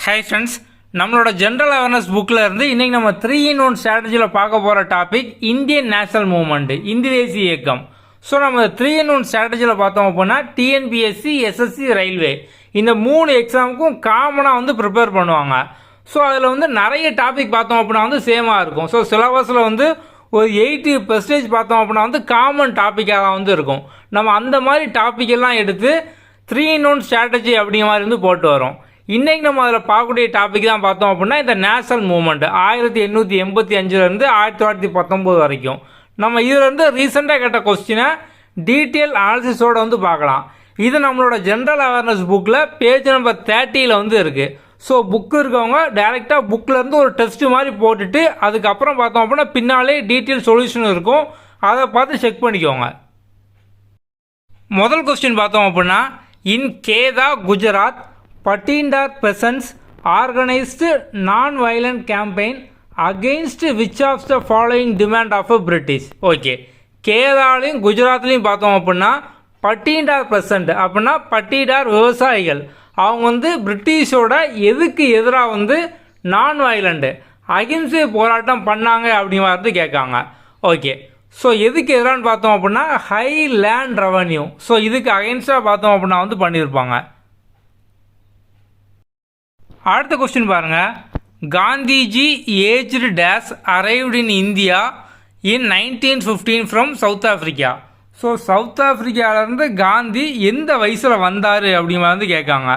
Hi friends, நம்மளோட general awareness புக்கில் இருந்து இன்றைக்கி நம்ம 3-in-1 ஸ்ட்ராட்டஜியில் பார்க்க போகிற டாபிக் இந்தியன் நேஷனல் மூவ்மெண்ட், இந்திய தேசிய இயக்கம். ஸோ நம்ம 3-in-1 ஸ்ட்ராட்டஜியில் பார்த்தோம் அப்படின்னா டிஎன்பிஎஸ்சி, எஸ்எஸ்சி, ரயில்வே இந்த 3 எக்ஸாமுக்கும் காமனாக வந்து ப்ரிப்பேர் பண்ணுவாங்க. ஸோ அதில் வந்து நிறைய டாபிக் பார்த்தோம் அப்படின்னா வந்து சேமாக இருக்கும். ஸோ சிலபஸில் வந்து ஒரு 80% பார்த்தோம் அப்படின்னா வந்து காமன் டாப்பிக்காக தான் வந்து இருக்கும். நம்ம அந்த மாதிரி டாபிக் எல்லாம் எடுத்து 3-in-1 ஸ்ட்ராட்டஜி அப்படிங்கிற மாதிரி வந்து போட்டு வரோம். இன்றைக்கி நம்ம அதில் பார்க்கக்கூடிய டாபிக் தான் பார்த்தோம் அப்படின்னா இந்த நேஷனல் மூவ்மெண்ட் 1885 1919 வரைக்கும். நம்ம இதிலேருந்து ரீசெண்டாக கேட்ட கொஸ்டினை டீட்டெயில் அனாலிசிஸோடு வந்து பார்க்கலாம். இது நம்மளோட ஜென்ரல் அவேர்னஸ் புக்கில் பேஜ் நம்பர் 30 வந்து இருக்குது. ஸோ புக்கு இருக்கவங்க டைரெக்டாக புக்கிலேருந்து ஒரு டெஸ்ட் மாதிரி போட்டுட்டு அதுக்கப்புறம் பார்த்தோம் அப்படின்னா பின்னாலே டீட்டெயில் சொல்யூஷன் இருக்கும், அதை பார்த்து செக் பண்ணிக்கோங்க. முதல் கொஸ்டின் பார்த்தோம் அப்படின்னா, இன் கேதா Gujarat Patindar peasants organized non-violent campaign against which of the following demand of a British? Okay, கேரளாலையும் குஜராத்லையும் பார்த்தோம் அப்படின்னா பட்டிண்டார் பெசன்ட் அப்படின்னா பட்டிடார் விவசாயிகள் அவங்க வந்து பிரிட்டிஷோட எதுக்கு எதிராக வந்து நான் வயலண்ட் அகிம்சை போராட்டம் பண்ணாங்க அப்படிங்கிற வந்து கேட்காங்க. ஓகே, ஸோ எதுக்கு எதிரான்னு பார்த்தோம் அப்படின்னா ஹை லேண்ட் ரெவன்யூ. ஸோ இதுக்கு அகைன்ஸ்டாக பார்த்தோம் அப்படின்னா வந்து பண்ணியிருப்பாங்க. அடுத்த கொஸ்டின் பாருங்க, Gandhiji aged days arrived in India in 1915 from South Africa. So South ஆஃப்ரிக்காவிலேருந்து காந்தி எந்த வயசில் வந்தார் அப்படிங்கிற வந்து கேட்காங்க.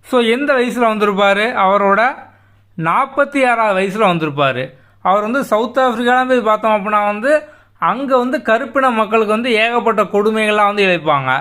ஸோ எந்த வயசில் வந்திருப்பார்? அவரோட 46ஆவது வயசில் வந்திருப்பார். அவர் வந்து சவுத் ஆஃப்ரிக்காவில் போய் பார்த்தோம் அப்படின்னா வந்து அங்கே வந்து கருப்பின மக்களுக்கு வந்து ஏகப்பட்ட கொடுமைகள்லாம் வந்து இழைப்பாங்க.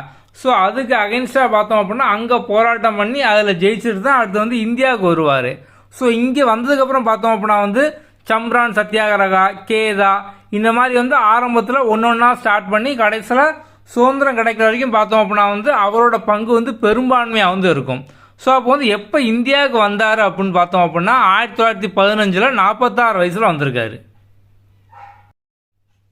ஸோ அதுக்கு அகென்ஸ்டாக பார்த்தோம் அப்படின்னா அங்கே போராட்டம் பண்ணி அதில் ஜெயிச்சுட்டு தான் அடுத்து வந்து இந்தியாவுக்கு வருவார். ஸோ இங்கே வந்ததுக்கப்புறம் பார்த்தோம் அப்படின்னா வந்து சம்ரான் சத்தியாகிரகா, கேதா இந்த மாதிரி வந்து ஆரம்பத்தில் ஒன்றா ஸ்டார்ட் பண்ணி கடைசியில் சுதந்திரம் கிடைக்கிற வரைக்கும் பார்த்தோம் அப்படின்னா வந்து அவரோட பங்கு வந்து பெரும்பான்மையாக வந்து இருக்கும். ஸோ அப்போ வந்து எப்போ இந்தியாவுக்கு வந்தார் அப்படின்னு பார்த்தோம் அப்படின்னா 1915 46 வயசில் வந்திருக்காரு.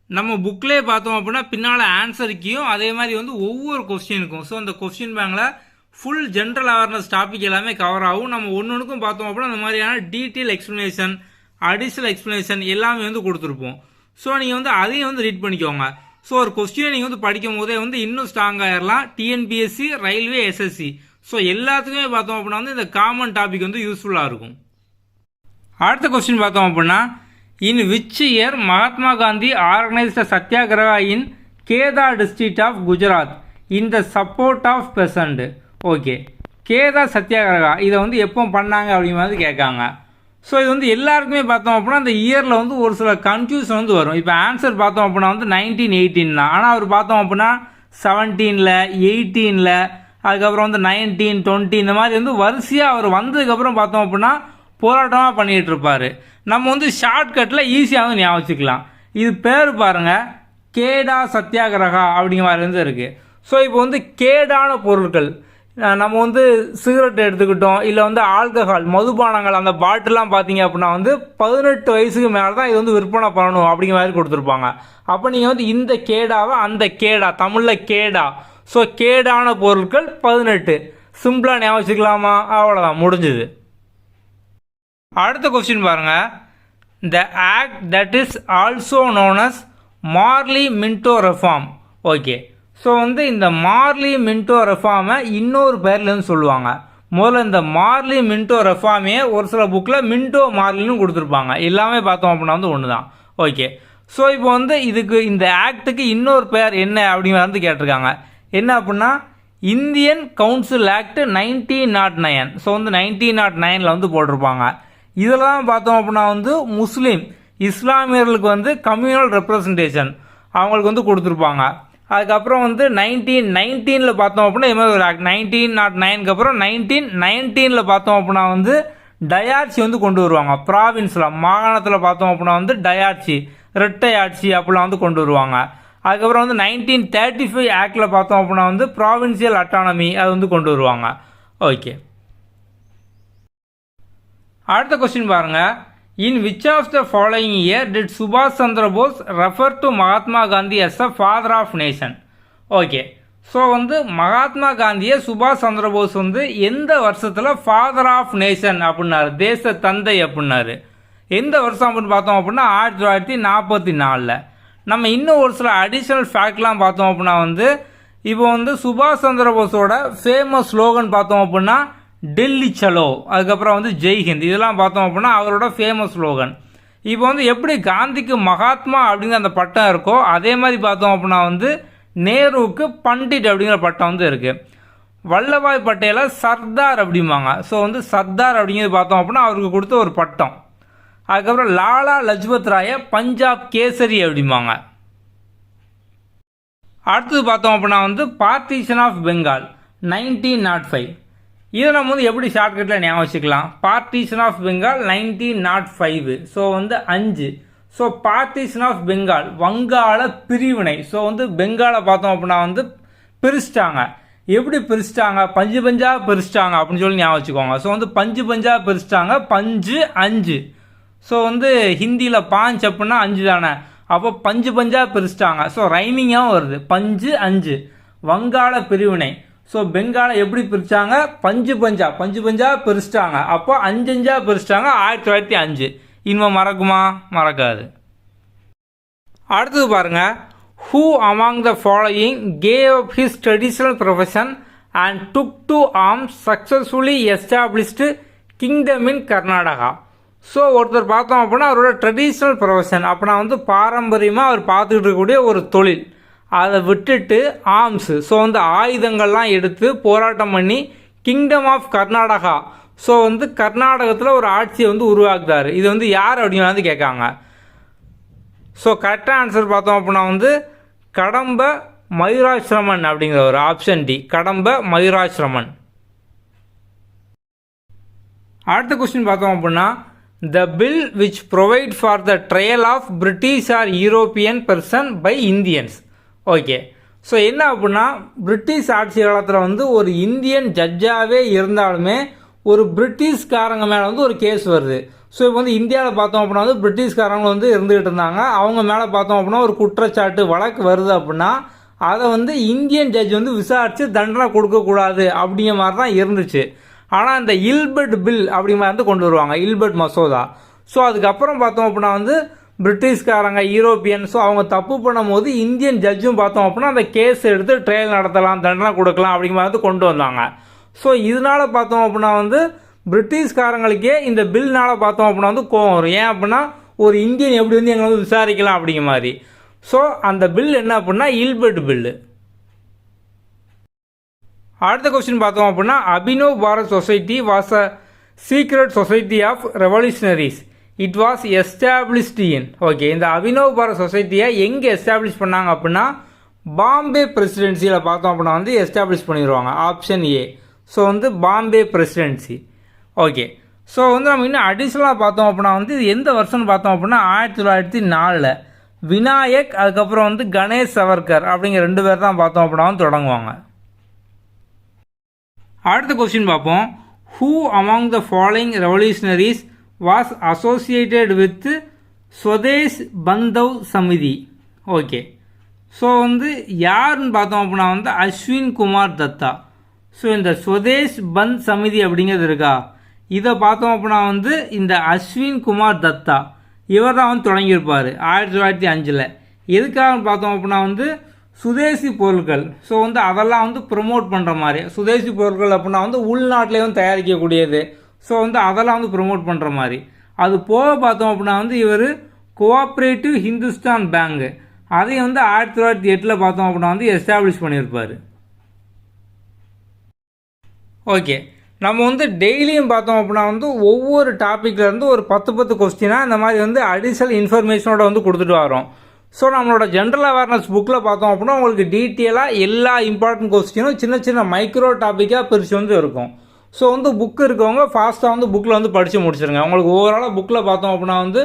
நம்ம புக்லேயே பார்த்தோம் அப்படின்னா பின்னால் ஆன்சருக்கையும் அதே மாதிரி வந்து ஒவ்வொரு கொஸ்டினுக்கும் ஸோ அந்த கொஸ்டின் பேங்கில் ஃபுல் ஜென்ரல் அவேர்னஸ் டாபிக் எல்லாமே கவர் ஆகும். நம்ம ஒன்றுக்கும் பார்த்தோம் அப்படின்னா அந்த மாதிரியான டீட்டெயில் எக்ஸ்ப்ளனேஷன், அடிஷ்னல் எக்ஸ்ப்ளனேஷன் எல்லாமே வந்து கொடுத்துருப்போம். ஸோ நீங்கள் வந்து அதையும் வந்து ரீட் பண்ணிக்கோங்க. ஸோ ஒரு கொஸ்டினை நீங்கள் வந்து படிக்கும் போதே வந்து இன்னும் ஸ்ட்ராங் ஆகிடலாம். டிஎன்பிஎஸ்சி, ரயில்வே, எஸ்எஸ்சி ஸோ எல்லாத்துக்குமே பார்த்தோம் அப்படின்னா வந்து இந்த காமன் டாபிக் வந்து யூஸ்ஃபுல்லாக இருக்கும். அடுத்த கொஸ்டின் பார்த்தோம் அப்படின்னா, in which year Mahatma Gandhi organized a satyagraha in Kedah district of Gujarat in the support of peasant? Okay, Kheda Satyagraha இதை வந்து எப்போ பண்ணாங்க அப்படிங்கிற மாதிரி கேட்காங்க. ஸோ இது வந்து எல்லாருக்குமே பார்த்தோம் அப்படின்னா அந்த இயரில் வந்து ஒரு சில கன்ஃபியூஷன் வந்து வரும். இப்போ ஆன்சர் பார்த்தோம் அப்படின்னா வந்து 1918 தான், ஆனால் அவர் பார்த்தோம் அப்படின்னா 17ல் 18ல் அதுக்கப்புறம் வந்து 19, 20 இந்த மாதிரி வந்து வரிசையாக அவர் வந்ததுக்கப்புறம் பார்த்தோம் அப்படின்னா போராட்டமாக பண்ணிகிட்டு இருப்பார். நம்ம வந்து ஷார்ட்கட்டில் ஈஸியாக வந்து ஞாபகம் வச்சுக்கலாம். இது பேர் பாருங்கள், கேடா சத்தியாகிரகா அப்படிங்கிற மாதிரி வந்து இருக்குது. ஸோ இப்போ வந்து கேடான பொருட்கள் நம்ம வந்து சிகரெட் எடுத்துக்கிட்டோம், இல்லை வந்து ஆல்கஹால் மதுபானங்கள் அந்த பாட்டிலாம் பார்த்தீங்க அப்படின்னா வந்து 18 வயசுக்கு மேலே தான் இது வந்து விற்பனை பண்ணணும் அப்படிங்கிற மாதிரி கொடுத்துருப்பாங்க. அப்போ நீங்கள் வந்து இந்த கேடாவை அந்த கேடா தமிழில் கேடா, ஸோ கேடான பொருட்கள் 18 சிம்பிளாக ஞாபகம் வச்சுக்கலாமா? அவ்வளோதான், முடிஞ்சுது. அடுத்த கொஸ்டின் பாருங்க, the act that is also known as Morley Minto reform. Okay, so வந்து இந்த மார்லி மின்டோ ரெஃபார்மை இன்னொரு பேர்லேருந்து சொல்லுவாங்க. முதல்ல இந்த மார்லி மின்டோ ரெஃபார்மையே ஒரு சில புக்கில் மின்டோ மார்லின்னு கொடுத்துருப்பாங்க. எல்லாமே பார்த்தோம் அப்படின்னா வந்து ஒன்று தான். ஓகே, ஸோ இப்போ வந்து இதுக்கு இந்த ஆக்டுக்கு இன்னொரு பேர் என்ன அப்படிங்கிற வந்து கேட்டிருக்காங்க. என்ன அப்படின்னா இந்தியன் கவுன்சில் ஆக்ட் 1909. ஸோ வந்து 1909 வந்து போட்டிருப்பாங்க. இதெல்லாம் பார்த்தோம் அப்படின்னா வந்து இஸ்லாமியர்களுக்கு வந்து கம்யூனல் ரெப்ரசன்டேஷன் அவங்களுக்கு வந்து கொடுத்துருப்பாங்க. அதுக்கப்புறம் வந்து 1919 பார்த்தோம் அப்படின்னா இது மாதிரி ஒரு ஆக்ட் 1909க்கு அப்புறம் 1919 பார்த்தோம் அப்படின்னா வந்து டயாட்சி வந்து கொண்டு வருவாங்க. ப்ராவின்ஸில் மாகாணத்தில் பார்த்தோம் அப்படின்னா வந்து டயாட்சி, இரட்டை ஆட்சி அப்படிலாம் வந்து கொண்டு வருவாங்க. அதுக்கப்புறம் வந்து 1935 ஆக்டில் பார்த்தோம் அப்படின்னா வந்து ப்ராவின்சியல் அட்டானமி அது வந்து கொண்டு வருவாங்க. ஓகே, அடுத்த கொஸ்டின் பாருங்க, in which of the following year did சுபாஷ் Chandra Bose refer to Mahatma Gandhi as a father of nation? Okay, so வந்து மகாத்மா காந்தியை சுபாஷ் சந்திரபோஸ் வந்து எந்த வருஷத்தில் ஃபாதர் ஆஃப் நேஷன் அப்படின்னாரு, தேச தந்தை அப்படின்னாரு, எந்த வருஷம் அப்படின்னு பார்த்தோம் அப்படின்னா 1944. நம்ம இன்னும் ஒரு சில அடிஷ்னல் ஃபேக்ட்லாம் பார்த்தோம் அப்படின்னா வந்து இப்போ வந்து சுபாஷ் சந்திரபோஸோட ஃபேமஸ் ஸ்லோகன் பார்த்தோம் அப்படின்னா டெல்லி சலோ, அதுக்கப்புறம் வந்து ஜெய்ஹிந்த், இதெல்லாம் பார்த்தோம் அப்படின்னா அவரோட ஃபேமஸ் ஸ்லோகன். இப்போ வந்து எப்படி காந்திக்கு மகாத்மா அப்படிங்கிற அந்த பட்டம் இருக்கோ அதே மாதிரி பார்த்தோம் அப்படின்னா வந்து நேருவுக்கு பண்டிட் அப்படிங்கிற பட்டம் வந்து இருக்குது. வல்லபாய் பட்டேலை சர்தார் அப்படிம்பாங்க. ஸோ வந்து சர்தார் அப்படிங்கிறது பார்த்தோம் அப்படின்னா அவருக்கு கொடுத்த ஒரு பட்டம். அதுக்கப்புறம் லாலா லஜ்பத் ராயை பஞ்சாப் கேசரி அப்படிம்பாங்க. அடுத்தது பார்த்தோம் அப்படின்னா வந்து பார்ட்டிஷன் ஆஃப் பெங்கால் 1905. இதை நம்ம வந்து எப்படி ஷார்ட்கட்டில் ஞாபகம் வச்சுக்கலாம். Partition of Bengal 1905. ஸோ வந்து 5. ஸோ பார்ட்டிஷன் ஆஃப் பெங்கால் வங்காள பிரிவினை. ஸோ வந்து பெங்காலை பார்த்தோம் அப்படின்னா வந்து பிரிச்சிட்டாங்க. எப்படி பிரிச்சிட்டாங்க, பஞ்சு பஞ்சாக பிரிச்சிட்டாங்க அப்படின்னு சொல்லி ஞாபகம் வச்சுக்கோங்க. ஸோ வந்து பஞ்சு பஞ்சாக பிரிச்சிட்டாங்க, பஞ்சு 5. ஸோ வந்து ஹிந்தியில் பாஞ்ச் அப்படின்னா 5 தானே, அப்போ பஞ்சு பஞ்சாக பிரிச்சிட்டாங்க. ஸோ ரைமிங்காகவும் வருது, பஞ்சு 5 வங்காள பிரிவினை. ஸோ பெங்காலை எப்படி பிரித்தாங்க, பஞ்சு பஞ்சா பிரிச்சிட்டாங்க, அப்போ 5 பிரிச்சிட்டாங்க 1905. இனிமே மறக்குமா, மறக்காது. அடுத்தது பாருங்க, who among the following gave up his traditional profession and took to arms successfully established kingdom in Karnataka. So ஒருத்தர் பார்த்தோம் அப்படின்னா அவரோட ட்ரெடிஷ்னல் ப்ரொஃபஷன் அப்படின்னா வந்து பாரம்பரியமாக அவர் பார்த்துக்கிட்டு இருக்கக்கூடிய ஒரு தொழில், அதை விட்டுட்டு ஆர்ம்ஸு, ஸோ வந்து ஆயுதங்கள்லாம் எடுத்து போராட்டம் பண்ணி கிங்டம் ஆஃப் கர்நாடகா, ஸோ வந்து கர்நாடகத்தில் ஒரு ஆட்சியை வந்து உருவாக்குறாரு. இது வந்து யார் அப்படின்னு வந்து கேட்காங்க. ஸோ கரெக்டாக ஆன்சர் பார்த்தோம் அப்படின்னா வந்து கடம்ப மயூராசிரமன் அப்படிங்கிற ஒரு ஆப்ஷன் டி, கடம்ப மயூராசிரமன். அடுத்த கொஸ்டின் பார்த்தோம் அப்படின்னா the bill which provide for the trial of British or European person by Indians. Okay, so என்ன அப்படின்னா பிரிட்டிஷ் ஆட்சி காலத்தில் வந்து ஒரு இந்தியன் ஜட்ஜாகவே இருந்தாலுமே ஒரு பிரிட்டிஷ்காரங்க மேலே வந்து ஒரு கேஸ் வருது. ஸோ இப்போ வந்து இந்தியாவில் பார்த்தோம் அப்படின்னா வந்து பிரிட்டிஷ்காரங்க வந்து இருந்துகிட்டு இருந்தாங்க, அவங்க மேலே பார்த்தோம் அப்படின்னா ஒரு குற்றச்சாட்டு வழக்கு வருது அப்படின்னா அதை வந்து இந்தியன் ஜட்ஜ் வந்து விசாரித்து தண்டனை கொடுக்கக்கூடாது அப்படிங்கிற மாதிரி தான் இருந்துச்சு. ஆனால் இந்த இல்பர்ட் பில் அப்படிங்கிற மாதிரி வந்து கொண்டு வருவாங்க, இல்பர்ட் மசோதா. ஸோ அதுக்கப்புறம் பார்த்தோம் அப்படின்னா வந்து பிரிட்டிஷ்காரங்க யூரோப்பியன்ஸும் அவங்க தப்பு பண்ணும் போது இந்தியன் ஜட்ஜும் பார்த்தோம் அப்படின்னா அந்த கேஸ் எடுத்து ட்ரையல் நடத்தலாம், தண்டனை கொடுக்கலாம் அப்படிங்கிற மாதிரி வந்து கொண்டு வந்தாங்க. ஸோ இதனால பார்த்தோம் அப்படின்னா வந்து பிரிட்டிஷ்காரங்களுக்கே இந்த பில்னால பார்த்தோம் அப்படின்னா வந்து கோவம் வரும். ஏன் அப்படின்னா ஒரு இந்தியன் எப்படி வந்து எங்களை வந்து விசாரிக்கலாம் அப்படிங்கிற மாதிரி. ஸோ அந்த பில் என்ன அப்படின்னா இல்பர்ட் பில்லு. அடுத்த கொஸ்டின் பார்த்தோம் அப்படின்னா Abhinav Bharat society was a secret society of revolutionaries. It was established in. Okay, இந்த அபினவ் பாரத் சொசைட்டியை எங்கே எஸ்டாப்ளிஷ் பண்ணாங்க அப்படின்னா பாம்பே பிரசிடென்சியில் பார்த்தோம் அப்படின்னா வந்து எஸ்டாப்ளிஷ் பண்ணிடுவாங்க, ஆப்ஷன் ஏ. ஸோ வந்து பாம்பே பிரசிடென்சி. ஓகே, ஸோ வந்து நம்ம இன்னும் அடிஷ்னலாக பார்த்தோம் அப்படின்னா வந்து இது எந்த வருஷம்னு பார்த்தோம் அப்படின்னா 1904 விநாயக் அதுக்கப்புறம் வந்து கணேஷ் சவர்கர் அப்படிங்கிற 2 பேர் தான் பார்த்தோம் அப்படின்னா வந்து தொடங்குவாங்க. அடுத்த கொஸ்டின் பார்ப்போம். Who among the following revolutionaries was associated with Swadesh Bandhab Samiti. Okay, so வந்து யாருன்னு பார்த்தோம் அப்படின்னா வந்து அஸ்வின் குமார் தத்தா. ஸோ இந்த ஸ்வதேஷ் பந்த் சமிதி அப்படிங்கிறது இருக்கா, இதை பார்த்தோம் அப்படின்னா வந்து இந்த அஸ்வின் குமார் தத்தா இவர் தான் வந்து தொடங்கியிருப்பார் 1905. எதுக்காக பார்த்தோம் அப்படின்னா வந்து சுதேசி பொருட்கள், ஸோ வந்து அதெல்லாம் வந்து ப்ரொமோட் பண்ணுற மாதிரி. சுதேசி பொருட்கள் அப்படின்னா வந்து உள்நாட்டிலே வந்து தயாரிக்கக்கூடியது, ஸோ வந்து அதெல்லாம் வந்து ப்ரொமோட் பண்ணுற மாதிரி. அது போக பார்த்தோம் அப்படின்னா வந்து இவர் கோஆப்ரேட்டிவ் ஹிந்துஸ்தான் பேங்க் அதையும் வந்து 1908 பார்த்தோம் அப்படின்னா வந்து எஸ்டாப்ளிஷ் பண்ணியிருப்பார். ஓகே, நம்ம வந்து டெய்லியும் பார்த்தோம் அப்படின்னா வந்து ஒவ்வொரு டாப்பிக்லேருந்து ஒரு 10 கொஸ்டினாக இந்த மாதிரி வந்து அடிஷ்னல் இன்ஃபர்மேஷனோட வந்து கொடுத்துட்டு வரோம். ஸோ நம்மளோட ஜென்ரல் அவேர்னஸ் புக்கில் பார்த்தோம் அப்படின்னா உங்களுக்கு டீட்டெயிலாக எல்லா இம்பார்ட்டன்ட் கொஸ்டினும் சின்ன சின்ன மைக்ரோ டாப்பிக்காக பிரித்து வந்து இருக்கும். ஸோ வந்து புக்கு இருக்கவங்க ஃபாஸ்ட்டாக வந்து புக்கில் வந்து படித்து முடிச்சிருங்க. உங்களுக்கு ஓவராலாக புக்கில் பார்த்தோம் அப்படின்னா வந்து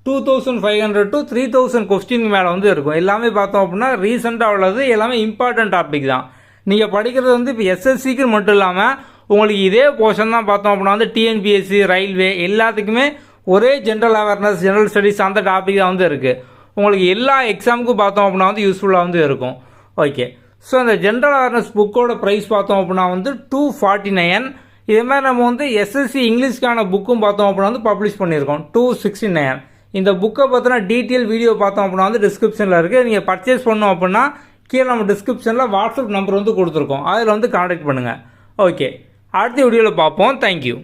2500 to 3000 கொஸ்டின் மேலே வந்து இருக்கும். எல்லாமே பார்த்தோம் அப்படின்னா ரீசெண்டாக உள்ளது, எல்லாமே இம்பார்ட்டன்ட் டாபிக் தான். நீங்கள் படிக்கிறது வந்து இப்போ எஸ்எஸ்சிக்கு மட்டும் இல்லாமல் உங்களுக்கு இதே போர்ஷன் தான் பார்த்தோம் அப்படின்னா வந்து டிஎன்பிஎஸ்சி, ரயில்வே எல்லாத்துக்குமே ஒரே ஜென்ரல் அவேர்னஸ், ஜென்ரல் ஸ்டடீஸ் அந்த டாபிக் தான் வந்து இருக்குது. உங்களுக்கு எல்லா எக்ஸாமுக்கும் பார்த்தோம் அப்படின்னா வந்து யூஸ்ஃபுல்லாக வந்து இருக்கும். ஓகே, ஸோ அந்த ஜென்ரல் அவேர்னஸ் புக்கோட ப்ரைஸ் பார்த்தோம் அப்படின்னா வந்து 249. இதே மாதிரி நம்ம வந்து எஸ்எஸ்சி இங்கிலீஷ்க்கான புக்கும் பார்த்தோம் அப்படின்னா வந்து பப்ளிஷ் பண்ணியிருக்கோம் 269. இந்த புக்கை பற்றின டீட்டெயில் வீடியோ பார்த்தோம் அப்படின்னா வந்து டிஸ்கிரிப்ஷனில் இருக்குது. நீங்கள் பர்ச்சேஸ் பண்ணோம் அப்படின்னா கீழே நம்ம டிஸ்கிரிப்ஷனில் வாட்ஸ்அப் நம்பர் வந்து கொடுத்துருக்கோம், அதில் வந்து கான்டாக்ட் பண்ணுங்கள். ஓகே, அடுத்த வீடியோவில் பார்ப்போம். தேங்க்யூ.